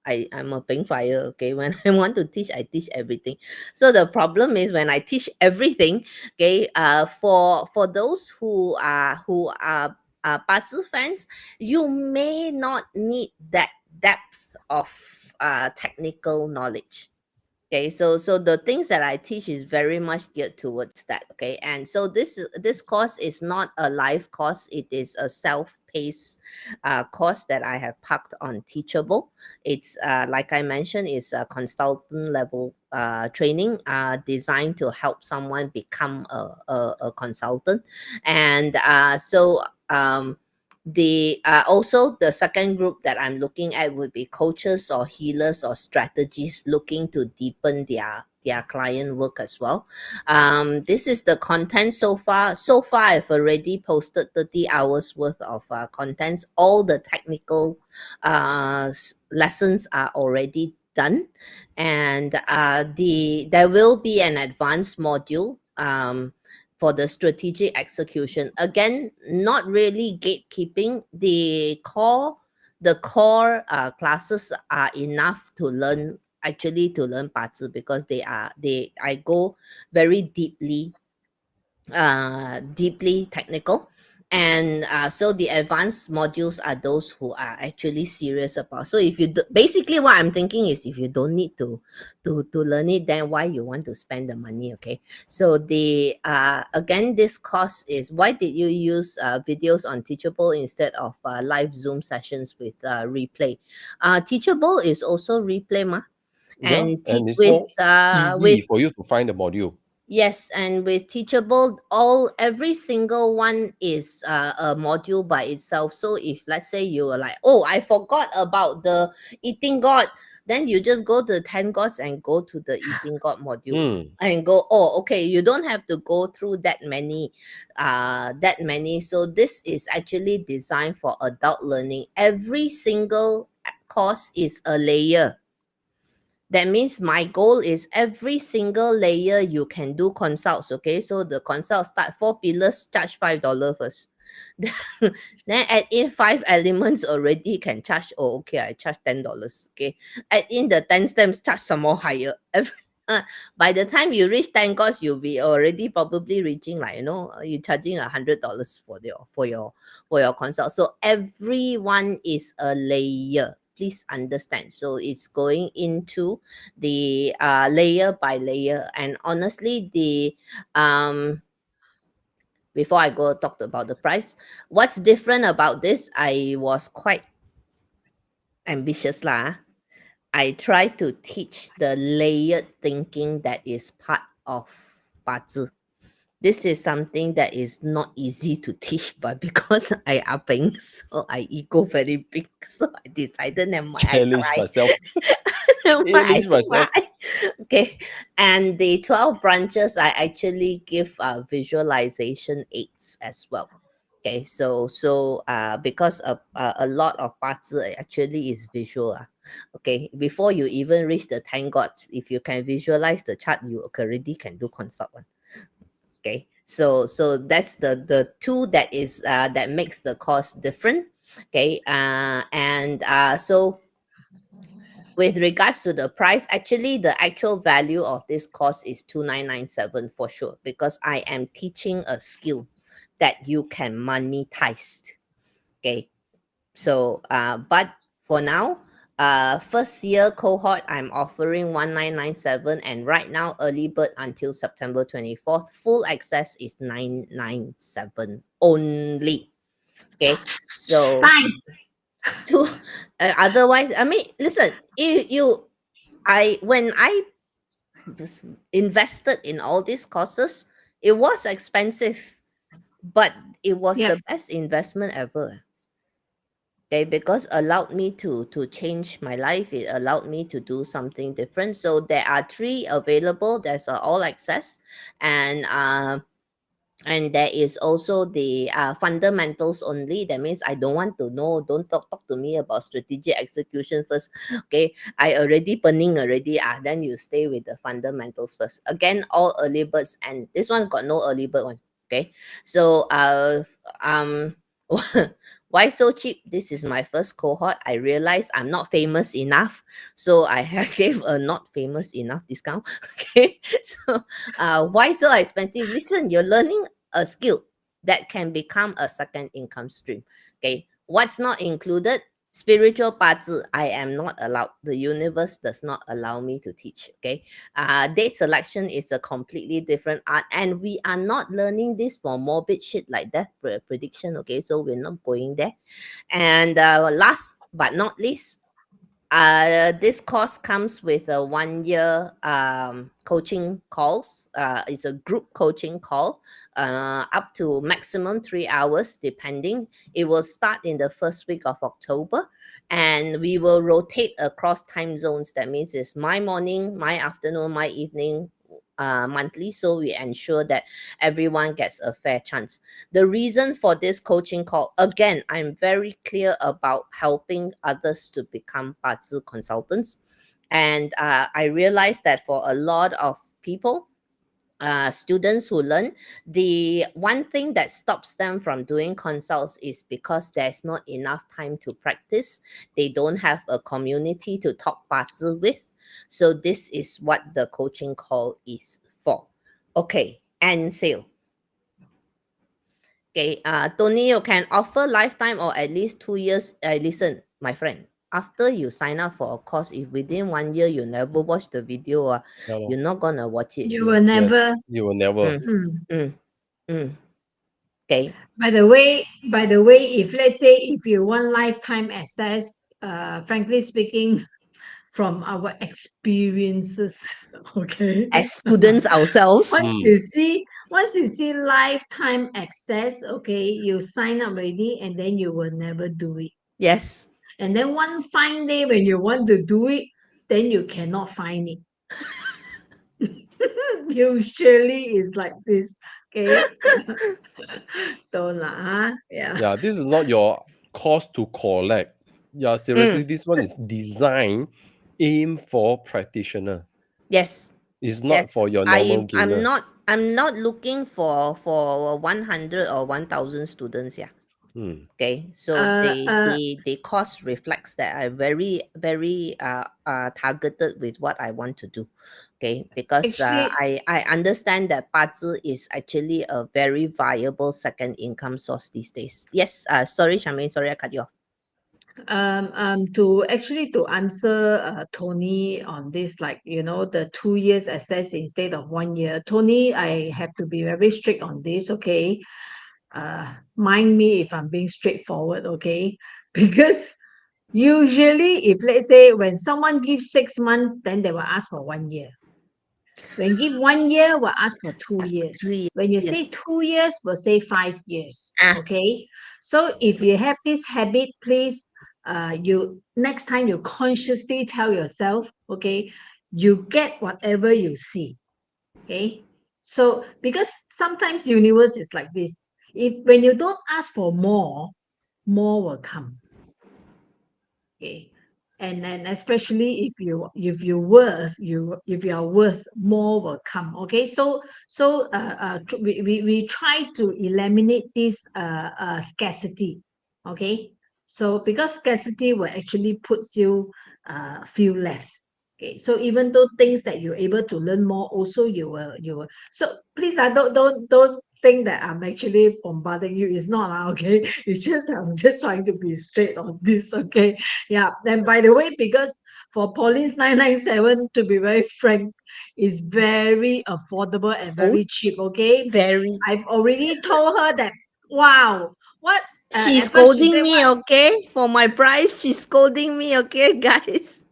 I'm a pink fire, okay? When I want to teach, I teach everything. So the problem is when I teach everything, okay, for those who are Bazi fans, you may not need that depth of technical knowledge. Okay, so the things that I teach is very much geared towards that. Okay, and so this course is not a live course; it is a self-paced course that I have parked on Teachable. It's like I mentioned, it's a consultant level training designed to help someone become a consultant, and the also the second group that I'm looking at would be coaches or healers or strategists looking to deepen their client work as well. This is the content so far. So far, I've already posted 30 hours worth of contents. All the technical lessons are already done, and there will be an advanced module for the strategic execution. Again, not really gatekeeping. The core classes are enough to learn, actually to learn Bazi, because I go very deeply technical, and so the advanced modules are those who are actually serious about. So if you basically, what I'm thinking is, if you don't need to learn it, then why you want to spend the money? Okay, so the again, this course is, why did you use videos on Teachable instead of live Zoom sessions with replay? Teachable is also replay ma, Yeah, and and it's more easy for you to find the module. yes, and with Teachable, every single one is a module by itself. So if let's say you are like, oh, I forgot about the eating God, then you just go to 10 gods and go to the eating God module and go, oh, okay, you don't have to go through that many. So this is actually designed for adult learning. Every single course is a layer. That means my goal is every single layer you can do consults. Okay, so the consult start 4 pillars, charge $5 first. Then add in 5 elements, already can charge. Oh, okay, I charge $10. Okay, add in the 10 stems, charge some more higher. By the time you reach 10 gods, you'll be already probably reaching, like, you're charging $100 for your consult. So everyone is a layer. Please understand. So it's going into the layer by layer. And honestly, the before I go talk about the price, what's different about this, I was quite ambitious lah. I try to teach the layered thinking that is part of Bazi. This is something that is not easy to teach, but because I are paying, so I ego very big, so I decided, never mind, I Challenge try. myself. Challenge myself. Okay, and the 12 branches, I actually give visualization aids as well. Okay, so because a lot of parts actually is visual. Okay, before you even reach the 10 gods, if you can visualize the chart, you already can do consult one. Okay, So that's the two that is that makes the cost different. Okay, so with regards to the price, actually the actual value of this course is 2997 for sure, because I am teaching a skill that you can monetize. Okay, so but for now, first year cohort I'm offering 1997, and right now early bird until September 24th, full access is 997 only. Okay, so Sign. to otherwise, I mean, listen, when I invested in all these courses, it was expensive, but it was Yeah. the best investment ever. Okay, because allowed me to change my life. It allowed me to do something different. So there are 3 available. There's all access, and there is also the fundamentals only. That means I don't want to know, don't talk to me about strategic execution first. Okay, I already burning already. Then you stay with the fundamentals first. Again, all early birds, and this one got no early bird one. Okay, so why so cheap? This is my first cohort. I realized I'm not famous enough, so I gave a not famous enough discount. Okay, so why so expensive? Listen, you're learning a skill that can become a second income stream. Okay, what's not included? Spiritual bazi, I am not allowed. The universe does not allow me to teach. Okay, date selection is a completely different art, and we are not learning this for morbid shit like death prediction. Okay, so we're not going there. And last but not least, this course comes with a 1 year coaching calls. It's a group coaching call, up to maximum 3 hours, depending. It will start in the first week of October, and we will rotate across time zones. That means it's my morning, my afternoon, my evening, monthly. So we ensure that everyone gets a fair chance. The reason for this coaching call, again, I'm very clear about helping others to become Bazi consultants. And I realized that for a lot of people, students who learn, the one thing that stops them from doing consults is because there's not enough time to practice. They don't have a community to talk Bazi with. So this is what the coaching call is for. Okay, and sale. Okay, Tony, you can offer lifetime or at least 2 years. Listen, my friend, after you sign up for a course, if within 1 year you never watch the video, Yeah, lor. you're not gonna watch it You again. will Yes, never. you will never. Okay. By the way, if let's say if you want lifetime access, frankly speaking, from our experiences, okay. As students ourselves. Once you see lifetime access, okay, you sign up already, and then you will never do it. Yes. And then one fine day when you want to do it, then you cannot find it. Usually is like this. Okay. Don't lah. Yeah. Yeah, this is not your cost to collect. Yeah, seriously, this one is designed aim for practitioner. Yes. It's not Yes. for your normal I'm gainer. not looking for 100 or 1,000 students. Yeah. Okay, so the cost reflects that I'm very targeted with what I want to do. Okay, because Actually, I understand that Bazi is actually a very viable second income source these days. Yes, sorry, Charmaine, sorry I cut you off. to answer Tony on this, like the 2 years access instead of 1 year. Tony, I have to be very strict on this, okay? Mind me if I'm being straightforward, okay? Because usually, if let's say when someone gives 6 months, then they will ask for 1 year. When give 1 year, we'll ask for 2 years. 3 When you years. say 2 years, we'll say 5 years. Ah. Okay. So if you have this habit, please, you next time you consciously tell yourself, okay, you get whatever you see. Okay. So because sometimes universe is like this. If when you don't ask for more will come. Okay. and especially if you are worth more will come. Okay, so we try to eliminate this scarcity. Okay, so because scarcity will actually puts you feel less. Okay, so even though things that you're able to learn more, also you will. So please, don't think that I'm actually bombarding you. It's not, okay. It's just that I'm just trying to be straight on this. Okay, yeah. And by the way, because for Police 997, to be very frank, is very affordable and Oh, very cheap. Okay, very. I've already told her that. Wow, what? She's At first she scolding said, me, "What?" okay? For my price, she's scolding me, okay, guys?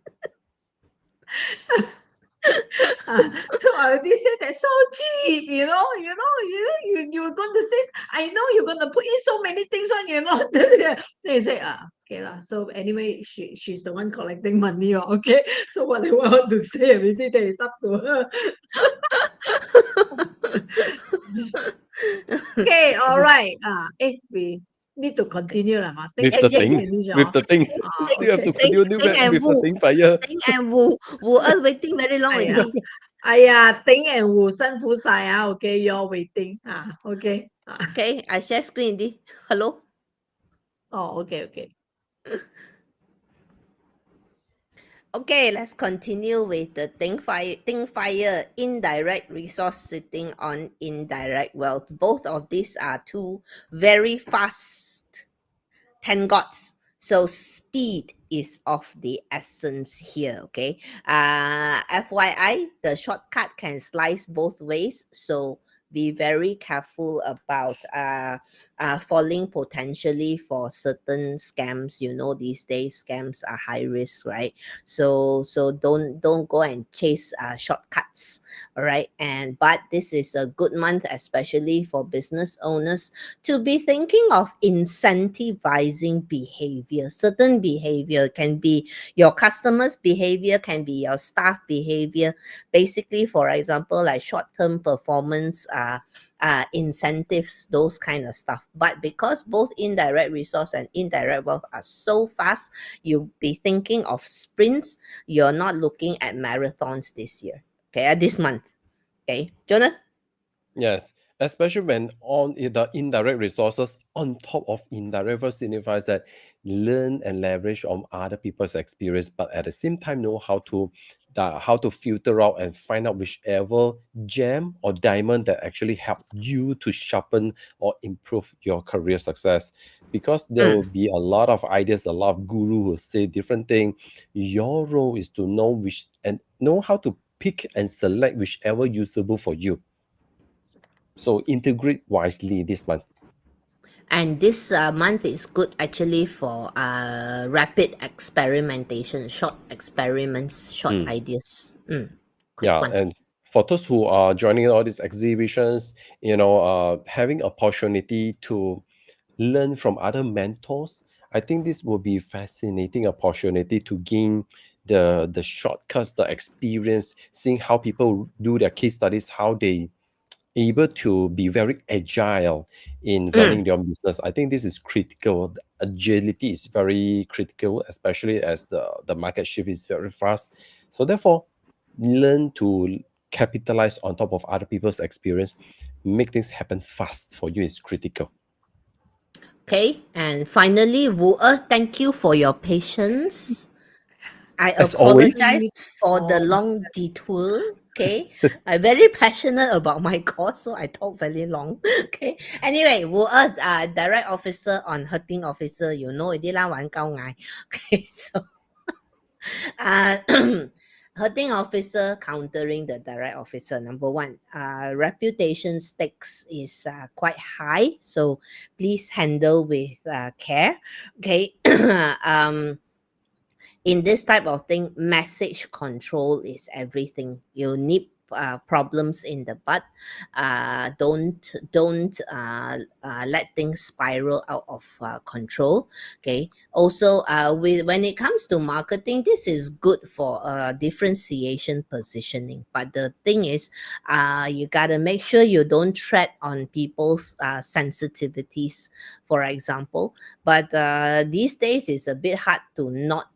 So I already said that so cheap, you're going to say, I know you're going to put in so many things on, Then they say, okay lah. So anyway, she's the one collecting money, okay. So whatever I want to say, everything that is up to her. Okay, all right. We need to continue lah. Think With the Yes, thing, finish, with the thing, still have okay. to continue Ting and with the Wu. thing fire. Ting and Wu. Wu Er waiting very long Aya, already. Ting and Wu San Fu Sai, okay, you're waiting. Okay. Okay, I share screen already. Hello? Okay. Okay, let's continue with the Ting Fire, indirect resource sitting on indirect wealth. Both of these are two very fast 10 gods. So speed is of the essence here, okay? FYI, the shortcut can slice both ways. So be very careful about falling potentially for certain scams. These days scams are high risk, right? So don't go and chase shortcuts, all right? But this is a good month, especially for business owners, to be thinking of incentivizing behavior. Certain behavior can be your customers' behavior, can be your staff behavior. Basically, for example, like short-term performance incentives, those kind of stuff. But because both indirect resource and indirect wealth are so fast, you'll be thinking of sprints. You're not looking at marathons this year. Okay, this month. Okay, Jonathan? Yes, especially when the indirect resources on top of indirect first signifies that learn and leverage on other people's experience, but at the same time know how to filter out and find out whichever gem or diamond that actually help you to sharpen or improve your career success. Because there will be a lot of ideas, a lot of guru who say different thing. Your role is to know how to pick and select whichever usable for you. So integrate wisely this month. And this month is good actually for rapid experimentation, short experiments, short ideas. Quick Yeah, ones. and for those who are joining all these exhibitions, having opportunity to learn from other mentors, I think this will be fascinating opportunity to gain the shortcuts, the experience, seeing how people do their case studies, how they able to be very agile in running their own business. I think this is critical. The agility is very critical, especially as the market shift is very fast. So therefore, learn to capitalize on top of other people's experience, make things happen fast for you is critical. Okay, and finally, Wu thank you for your patience. I As always, apologize for the Oh, long detour. Okay, I'm very passionate about my cause, so I talk very long. Okay, anyway, Wu direct officer on hurting officer, already lah, wan gao ngai. Okay, so uh, hurting officer countering the direct officer. Number one, reputation stakes is quite high, so please handle with care. Okay, in this type of thing, message control is everything. You need problems in the butt. Don't let things spiral out of control. Okay. Also, when it comes to marketing, this is good for differentiation positioning. But the thing is, you gotta make sure you don't tread on people's sensitivities, for example. But these days, it's a bit hard to not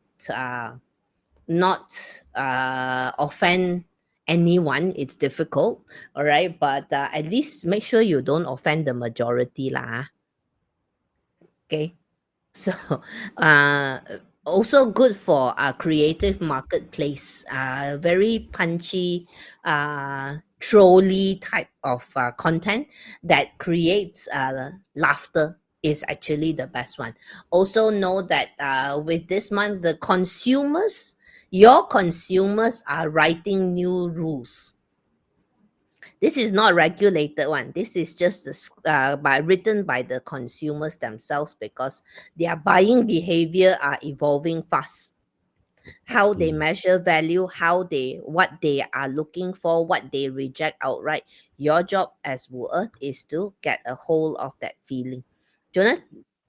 offend anyone. It's difficult, all right, but at least make sure you don't offend the majority lah. Okay. So, uh, also good for a creative marketplace. Very punchy, trolly type of content that creates laughter is actually the best one. Also know that with this month, your consumers are writing new rules. This is not regulated one. This is just written by the consumers themselves because their buying behavior are evolving fast. How they measure value, what they are looking for, what they reject outright. Your job as Wu Earth is to get a hold of that feeling. Jonah?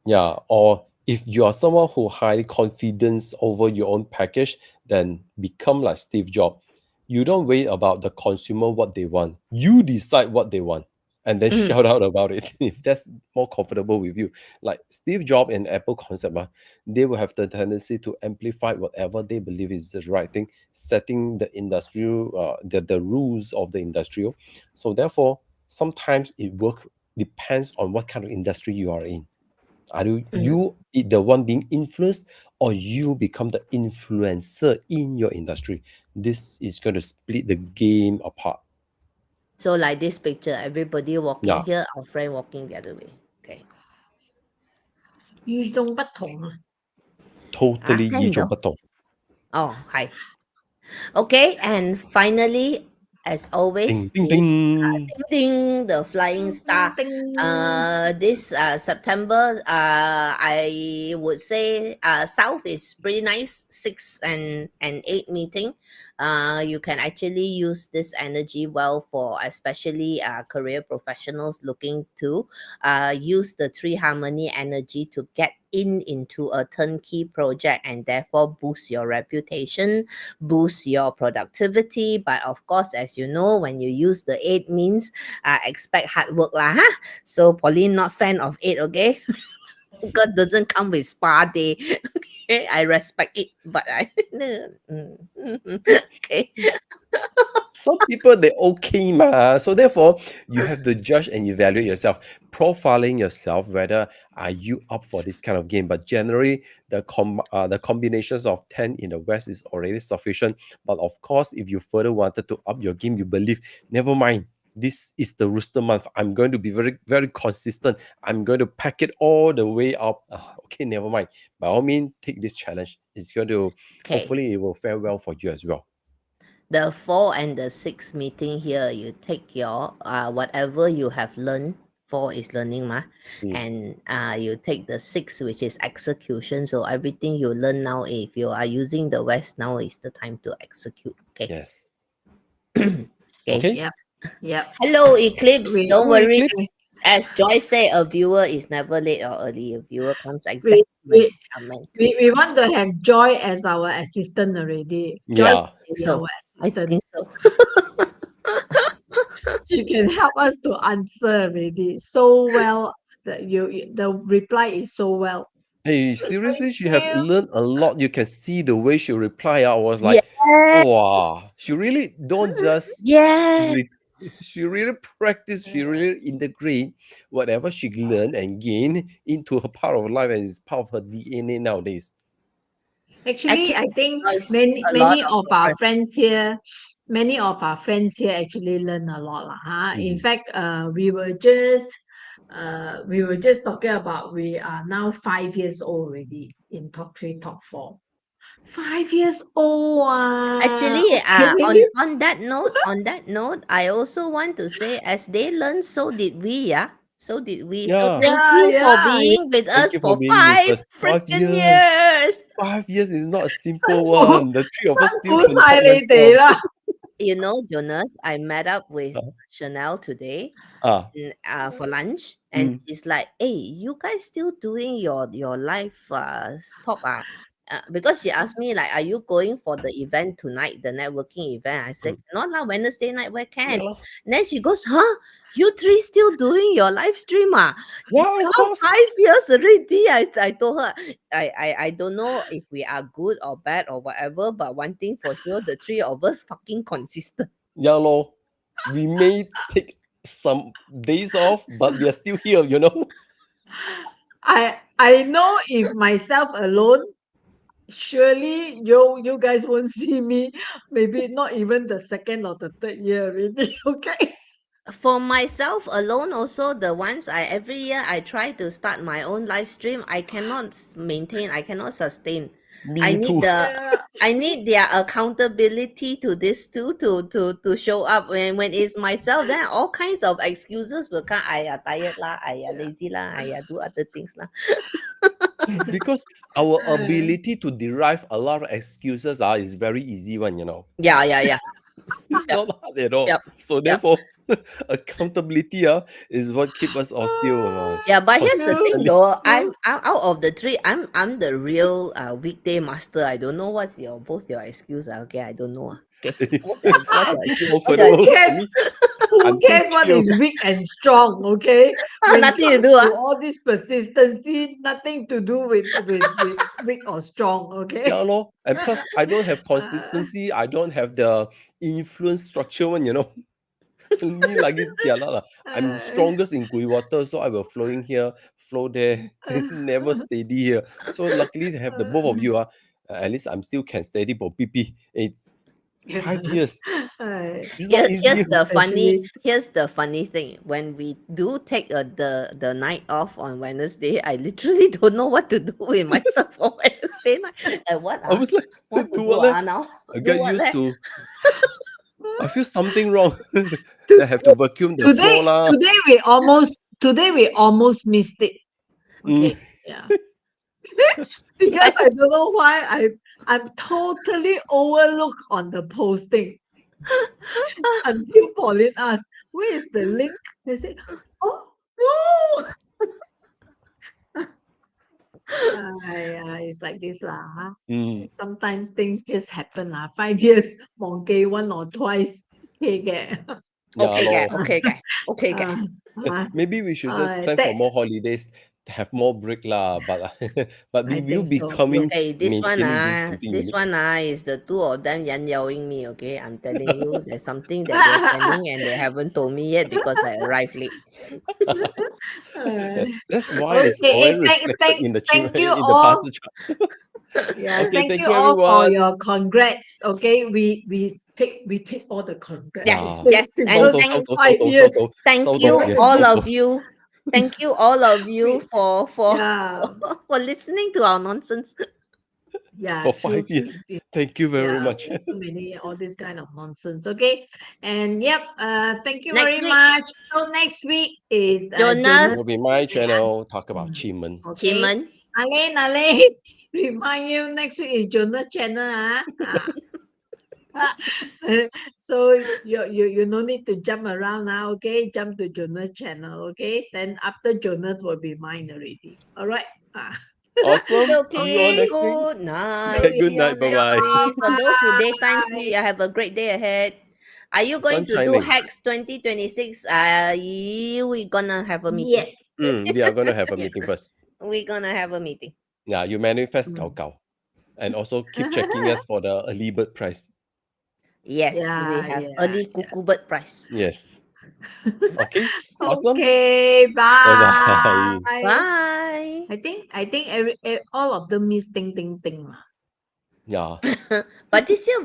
Yeah, or if you are someone who highly confidence over your own package, then become like Steve Jobs. You don't wait about the consumer what they want. You decide what they want and then shout out about it if that's more comfortable with you. Like Steve Jobs and Apple concept, they will have the tendency to amplify whatever they believe is the right thing, setting the industrial the rules of the industrial. So therefore, sometimes it work depends on what kind of industry you are in. Are you the one being influenced, or you become the influencer in your industry? This is going to split the game apart. So like this picture, everybody walking Yeah, here, our friend walking the other way. Okay. 與眾不同啊！ totally 聽唔到？與眾不同。哦，係。Okay, and finally, as always, Ding, ding, ding. ding ding, the flying star. This September, I would say South is pretty nice. 6 and 8 meeting. You can actually use this energy well for especially career professionals looking to use the three harmony energy to get into a turnkey project and therefore boost your reputation, boost your productivity. But of course, as you know, when you use the 8 means expect hard work lah. Huh? So Pauline not fan of 8, okay? God doesn't come with spa day. Okay, I respect it, but I okay. Some people they okay ma. So therefore, you have to judge and evaluate yourself, profiling yourself whether are you up for this kind of game. But generally, the combinations of 10 in the West is already sufficient. But of course, if you further wanted to up your game, you believe, never mind. This is the rooster month. I'm going to be very, very consistent. I'm going to pack it all the way up. Okay, never mind. By all means, take this challenge. It's going to, Okay. hopefully, it will fare well for you as well. The 4 and the 6 meeting here, you take your whatever you have learned. 4 is learning, and you take the 6, which is execution. So everything you learn now, if you are using the West, now is the time to execute. Okay. Yes. Okay. Yep. Hello, Eclipse. We- Don't Hello, worry. Eclipse. As Joyce said, a viewer is never late or early. A viewer comes exactly when we, they are meant to. we want to have Joy as our assistant already. Joy Yeah. is So our I think assistant. so. She can help us to answer already so well. The reply is so well. Hey, seriously, she have you. learned a lot. You can see the way she reply. I was like, Yes. wow, she really don't just Yes. she really practice, she really integrate whatever she learned and gain into her part of life, and it's part of her DNA nowadays. Actually, I think Joyce, many a lot many of of our our friends here, many of our friends here actually learn a lot lah. In Mm. fact, we were just talking about we are now 5 years old already in top 3, top 4. 5 years old. Actually, Okay. on that note, I also want to say, as they learn, so did we, yeah. So did we. So Yeah. thank you for Yeah. being with Thank us you for for being with 5 us. 5 freaking years. years. 5 years is not a simple辛苦，one. The three of us 辛 still 苦 can 晒 talk 你哋 non-stop. 啦。You know, Jonas, I met up with Uh, Chanel today ah, for lunch, and she's like, "Hey, you guys still doing your live talk? because she asked me like, are you going for the event tonight, the networking event? I said, not now, Wednesday night, where can? Yeah, And then she goes, huh? You three still doing your live stream? yeah, of course. 5 years already. I told her, I don't know if we are good or bad or whatever, but one thing for sure, the three of us fucking consistent. Yeah, lor. We may take some days off, but we are still here, you know. I know if myself alone, surely you guys won't see me. Maybe not even the second or the third year already. Okay. For myself alone, also the ones every year I try to start my own live stream, I cannot maintain, I cannot sustain. I Me need too. Yeah. I need their accountability to this too to show up. When it's myself, then all kinds of excuses will come. I are tired lah, I are lazy lah, I are do other things lah. Because our ability to derive a lot of excuses is very easy one, you know. Yeah. It's Yep. not hard at all. Yep. So therefore, accountability is what keep us all still. Yeah, but here's the thing constantly. though. I'm out of the three. I'm the real weekday master. I don't know what's both your excuse. Okay, I don't know. Okay, what's your excuse? Oh, for What's your the- Who cares? for me, Who I'm too cares what chill. is weak and strong? Okay. When it Nothing to comes do. to all this persistency, nothing to do with weak or strong. Okay. Yeah, lor. And plus, I don't have Uh, consistency. I don't have the influence structure one, you know. Me lagi jialat lah. I'm strongest in Gui water, so I will flowing here, flow there. It's never steady here. So luckily, I have the both of you. At least I'm still can steady for PP. 5 years. It's not easy. Here's the funny thing. When we do take the night off on Wednesday, I literally don't know what to do with myself on Wednesday night. What I was like, what to do do what leh? now? I Do get what used leh? to. I feel something wrong. I have to vacuum the floor lah. Today we almost missed it. Okay. Yeah. Because I don't know why I'm totally overlooked on the posting until Pauline asked, "Where is the link?" They said, "Oh no!" It's like this lah. Huh? Sometimes things just happen lah. 5 years, monkey one or twice. Okay, Yeah, Okay. maybe we should just plan for more holidays to have more break lah. But we I will think be so. coming. Okay, this one maintaining this something unique. is the two of them yelling me. Okay, I'm telling you, there's something that they're planning and they haven't told me yet because I arrived late. That's why it's Okay, already reflected in the thank you in the all. Bazi chart. Yeah, Okay, thank thank you you, all for everyone. your congrats. Okay, we take all the congrats. Yes, Okay? yes, Because and 5 years. thank you yes, all soto. of you. Thank you all of you for Yeah, for listening to our nonsense. yeah, For true. 5 years. Thank you very much. So many all this kind of nonsense. Okay, and yep. Thank you Next very week. much. So next week is Jonas. It will be my channel. Talk about Chiman. Okay, Chiman. Alain. Remind you next week is Jonas' channel. So you no need to jump around now. Okay, jump to Jonas' channel. Okay, then after Jonas will be mine already. All right. Awesome. See you all Okay, next week. good night. Okay, good See you all night. next Bye-bye. week. For those who daytime Bye. sleep, have a great day ahead. Are you going Sun to do shining. Hacks 2026? We gonna have a meeting. Yeah. We are going to have a meeting first. We're gonna have a meeting. Yeah, you manifest gao. And also keep checking us for the early bird price. Yes, we have early cuckoo bird price. Yes. Okay. Awesome. Okay. Bye-bye. Bye. I think all of them miss ting ting ting. Yeah. But this year